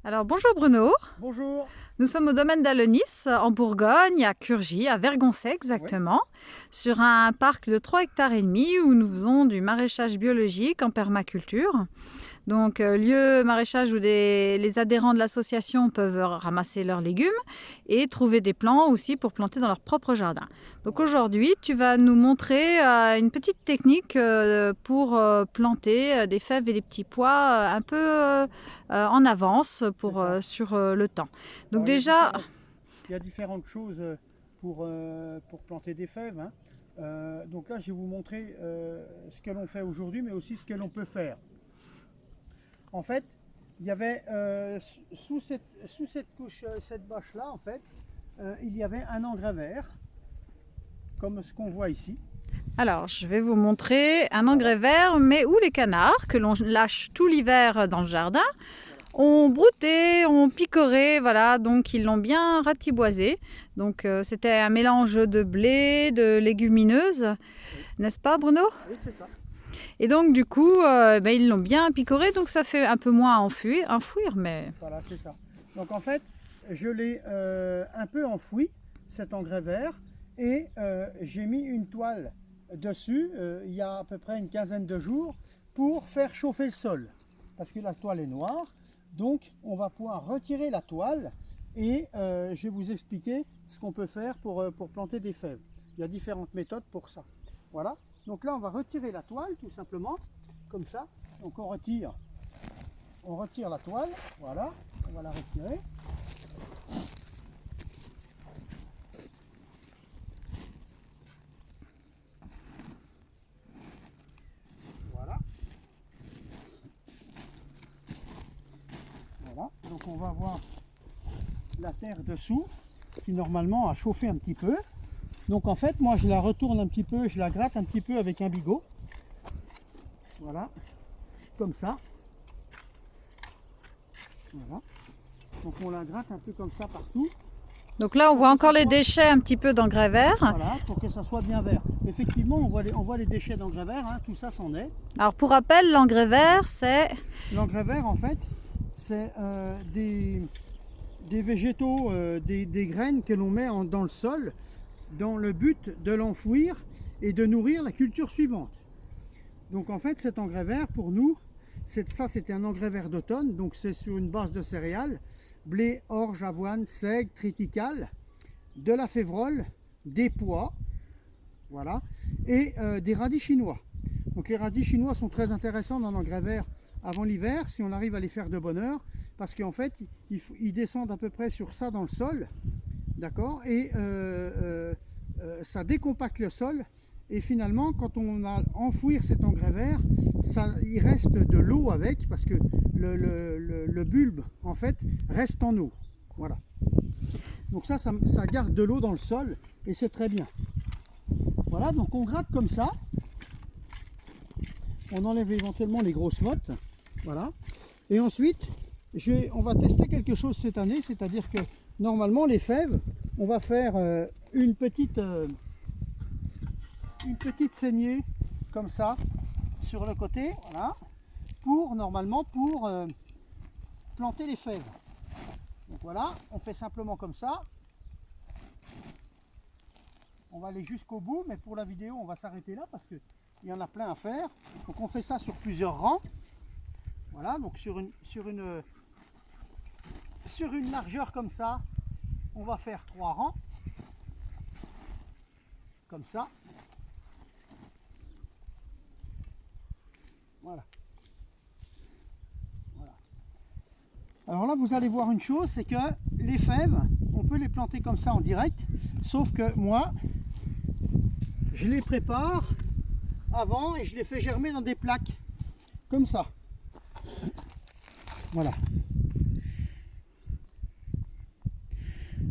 Alors bonjour Bruno, Bonjour. nous sommes au domaine d'Alonis en Bourgogne, à Curgy, à Vergoncet Oui, exactement, sur un parc de 3 hectares et demi où nous faisons du maraîchage biologique en permaculture. Donc lieu maraîchage où les adhérents de l'association peuvent ramasser leurs légumes et trouver des plants aussi pour planter dans leur propre jardin. Donc oui, aujourd'hui tu vas nous montrer une petite technique pour planter des fèves et des petits pois un peu en avance c'est pour, ça. sur le temps. Donc Alors déjà, il y a différentes choses pour planter des fèves, hein. Donc là, je vais vous montrer ce que l'on fait aujourd'hui, mais aussi ce que l'on peut faire. En fait, il y avait sous cette couche, cette bâche-là, en fait, il y avait un engrais vert, comme ce qu'on voit ici. alors je vais vous montrer un Voilà, engrais vert mais où les canards que l'on lâche tout l'hiver dans le jardin voilà. ont brouté, ont picoré, voilà, donc ils l'ont bien ratiboisé. Donc c'était un mélange de blé, de légumineuses, Oui, n'est-ce pas Bruno? oui, c'est ça. Et donc du coup, ils l'ont bien picoré, donc ça fait un peu moins enfouir, mais... Voilà, c'est ça. Donc en fait, je l'ai un peu enfoui, cet engrais vert, et j'ai mis une toile dessus il y a à peu près une quinzaine de jours pour faire chauffer le sol. Parce que la toile est noire, donc on va pouvoir retirer la toile et je vais vous expliquer ce qu'on peut faire pour planter des fèves. Il y a différentes méthodes pour ça. Voilà. Donc là, on va retirer la toile tout simplement, comme ça. Donc on retire la toile, voilà, on va la retirer. Voilà, voilà. Donc on va voir la terre dessous qui normalement a chauffé un petit peu. Donc en fait, moi je la retourne un petit peu, je la gratte un petit peu avec un bigot. Voilà, comme ça. Voilà. Donc on la gratte un peu comme ça partout. Donc là, on Pour voit que encore ça les soit, déchets un petit peu d'engrais vert. voilà, pour que ça soit bien vert. Effectivement, on voit les déchets d'engrais vert, hein, tout ça c'en est. Alors pour rappel, l'engrais vert, c'est... L'engrais vert, en fait, c'est des végétaux, des graines que l'on met dans le sol dans le but de l'enfouir et de nourrir la culture suivante. Donc en fait, cet engrais vert, pour nous, c'était un engrais vert d'automne, donc c'est sur une base de céréales, blé, orge, avoine, seigle, triticale, de la févrole, des pois, voilà, et des radis chinois. Donc les radis chinois sont très intéressants dans l'engrais vert avant l'hiver, si on arrive à les faire de bonne heure, parce qu'en fait, ils descendent à peu près sur ça dans le sol, d'accord, et ça décompacte le sol, et finalement, quand on a enfouir cet engrais vert, il reste de l'eau avec, parce que le bulbe, en fait, reste en eau, voilà. Donc ça garde de l'eau dans le sol, et c'est très bien. Voilà, donc on gratte comme ça. On enlève éventuellement les grosses mottes. Voilà. Et ensuite, on va tester quelque chose cette année, c'est-à-dire que normalement les fèves, on va faire une petite saignée comme ça sur le côté, voilà, normalement pour planter les fèves. Donc voilà, on fait simplement comme ça. On va aller jusqu'au bout, mais pour la vidéo, on va s'arrêter là parce qu'il y en a plein à faire. Donc on fait ça sur plusieurs rangs. Voilà, donc sur une largeur comme ça, on va faire 3 rangs. Comme ça. Voilà. Voilà. Alors là, vous allez voir une chose, c'est que les fèves, on peut les planter comme ça en direct, sauf que moi, je les prépare avant et je les fais germer dans des plaques, comme ça. Voilà.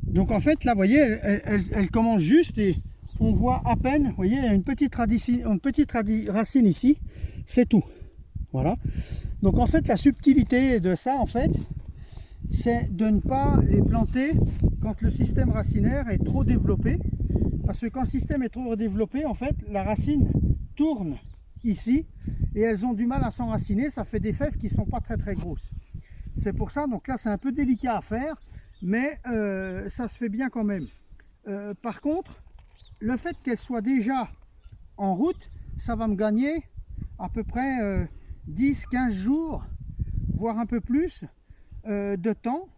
Donc en fait, là, vous voyez, elle commence juste et on voit à peine, vous voyez, il y a une petite racine ici, c'est tout. Voilà. Donc en fait, la subtilité de ça, en fait, c'est de ne pas les planter quand le système racinaire est trop développé. Parce que quand le système est trop développé, en fait, la racine tourne ici et elles ont du mal à s'enraciner. Ça fait des fèves qui ne sont pas très grosses. C'est pour ça, donc là c'est un peu délicat à faire, mais ça se fait bien quand même. Par contre, le fait qu'elle soit déjà en route, ça va me gagner à peu près 10-15 jours, voire un peu plus de temps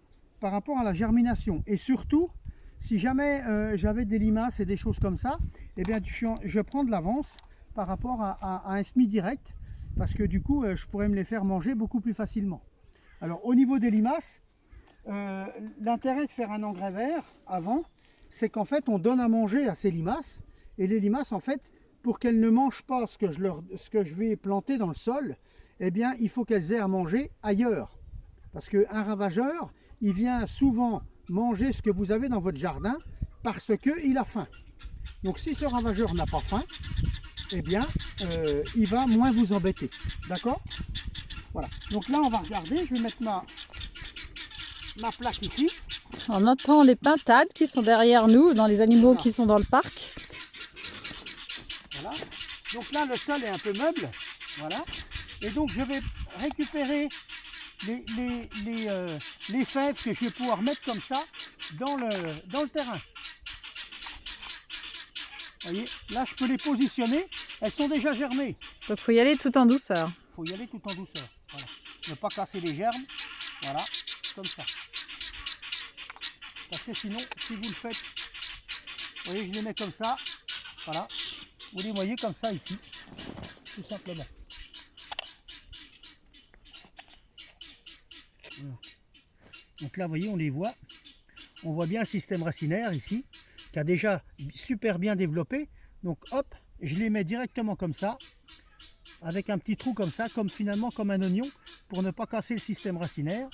par rapport à la germination. Et surtout, si jamais j'avais des limaces et des choses comme ça, eh bien je prends de l'avance par rapport à un semis direct, parce que du coup je pourrais me les faire manger beaucoup plus facilement. Alors au niveau des limaces, l'intérêt de faire un engrais vert avant, c'est qu'en fait on donne à manger à ces limaces, et les limaces en fait, pour qu'elles ne mangent pas ce que je vais planter dans le sol, eh bien il faut qu'elles aient à manger ailleurs. Parce qu'un ravageur, il vient souvent manger ce que vous avez dans votre jardin parce qu'il a faim. Donc si ce ravageur n'a pas faim, eh bien il va moins vous embêter. D'accord? Voilà. Donc là on va regarder, je vais mettre ma plaque ici. On entend les pintades qui sont derrière nous, dans les animaux Voilà. qui sont dans le parc. Voilà. Donc là le sol est un peu meuble. Voilà. Et donc je vais récupérer les fèves que je vais pouvoir mettre comme ça dans le terrain. Vous voyez, là je peux les positionner, elles sont déjà germées. Donc il faut y aller tout en douceur. Il faut y aller tout en douceur. Voilà. Ne pas casser les germes. Voilà, comme ça. Parce que sinon, si vous le faites, vous voyez, je les mets comme ça. Voilà. Vous les voyez comme ça ici. Tout simplement. Voilà. Donc là, vous voyez, on les voit. On voit bien le système racinaire ici, qui a déjà super bien développé. Donc hop, je les mets directement comme ça, avec un petit trou comme ça, finalement comme un oignon, pour ne pas casser le système racinaire.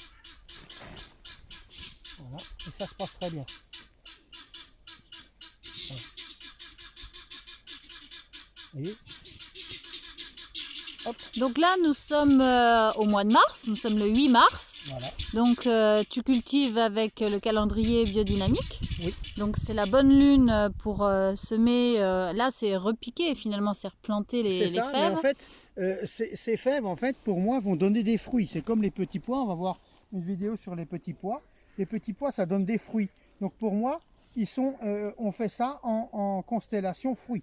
Voilà, et ça se passe très bien. Voilà. Vous voyez? Hop. Donc là, nous sommes au mois de mars, nous sommes le 8 mars. Voilà. Donc tu cultives avec le calendrier biodynamique. Oui. Donc c'est la bonne lune pour semer. Là, c'est repiquer finalement, c'est replanter les C'est ça, fèves. mais en fait, ces fèves, en fait, pour moi, vont donner des fruits. C'est comme les petits pois, on va voir une vidéo sur les petits pois. Les petits pois, ça donne des fruits. Donc pour moi, on fait ça en constellation fruits.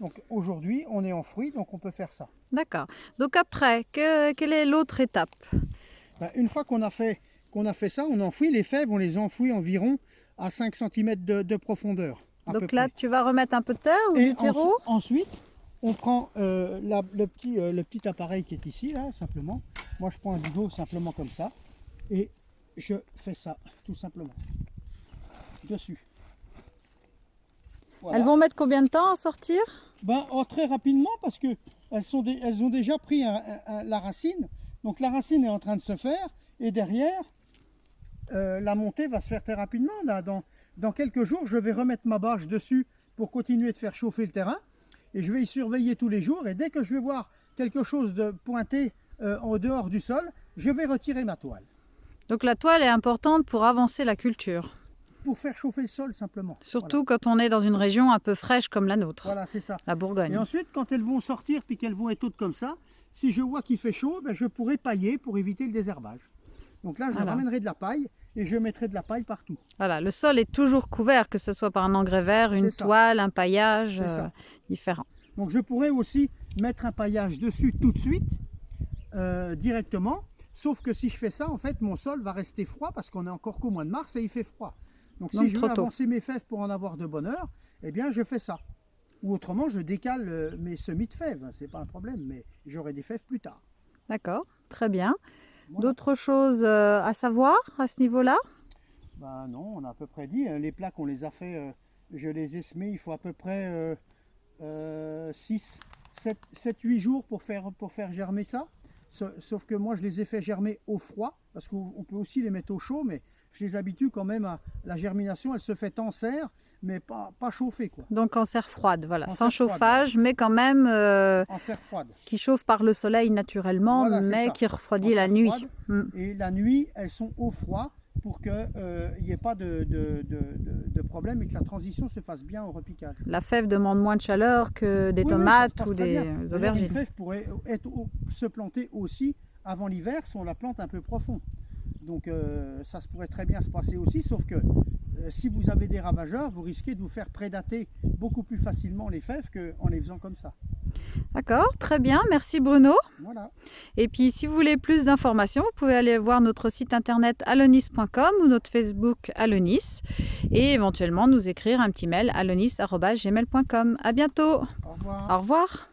Donc aujourd'hui, on est en fruits, donc on peut faire ça. D'accord. Donc après, quelle est l'autre étape? Ben, une fois qu'on a fait ça, on enfouit les fèves, on les enfouit environ à 5 cm de profondeur. Donc là, tu vas remettre un peu de terre ou du terreau? Ensuite, on prend le petit appareil qui est ici, là, simplement. Moi, je prends un bigot simplement comme ça. Et je fais ça, tout simplement. Dessus. Voilà. Elles vont mettre combien de temps à sortir? Ben, très rapidement, parce que elles ont déjà pris la racine. Donc la racine est en train de se faire. Et derrière, la montée va se faire très rapidement. Là, dans quelques jours, je vais remettre ma bâche dessus pour continuer de faire chauffer le terrain. Et je vais y surveiller tous les jours. Et dès que je vais voir quelque chose de pointé en dehors du sol, je vais retirer ma toile. Donc la toile est importante pour avancer la culture. Pour faire chauffer le sol simplement. Surtout quand on est dans une région un peu fraîche comme la nôtre. Voilà, c'est ça. La Bourgogne. Et ensuite, quand elles vont sortir puis qu'elles vont être hautes comme ça, si je vois qu'il fait chaud, ben, je pourrai pailler pour éviter le désherbage. Donc là, je ramènerai de la paille et je mettrai de la paille partout. Voilà, le sol est toujours couvert, que ce soit par un engrais vert, une toile, un paillage différent. Donc je pourrais aussi mettre un paillage dessus tout de suite, directement. Sauf que si je fais ça, en fait, mon sol va rester froid parce qu'on est encore qu'au mois de mars et il fait froid. Donc si je veux avancer mes fèves pour en avoir de bonne heure, eh bien je fais ça. Ou autrement, je décale mes semis de fèves. C'est pas un problème, mais j'aurai des fèves plus tard. D'accord, très bien. Voilà. D'autres choses à savoir à ce niveau-là? Ben non, on a à peu près dit. Les plaques, on les a fait, je les ai semés, il faut à peu près 6, 7, 8 jours pour faire germer ça. Sauf que moi, je les ai fait germer au froid, parce qu'on peut aussi les mettre au chaud, mais je les habitue quand même à la germination. Elle se fait en serre, mais pas chauffée, quoi. Donc en serre froide, voilà, sans froide, chauffage, voilà. Mais quand même en serre froide. Qui chauffe par le soleil naturellement, voilà, mais qui refroidit la nuit. Et la nuit, elles sont au froid pour qu'il n'y ait pas de problème et que la transition se fasse bien au repiquage. La fève demande moins de chaleur que des tomates ou des aubergines. Une fève pourrait se planter aussi avant l'hiver si on la plante un peu profond. Donc ça se pourrait très bien se passer aussi, sauf que si vous avez des ravageurs, vous risquez de vous faire prédater beaucoup plus facilement les fèves qu'en les faisant comme ça. D'accord, très bien, merci Bruno. Voilà. Et puis si vous voulez plus d'informations, vous pouvez aller voir notre site internet alonis.com ou notre Facebook Alonis et éventuellement nous écrire un petit mail alonis@gmail.com. À bientôt. Au revoir. Au revoir.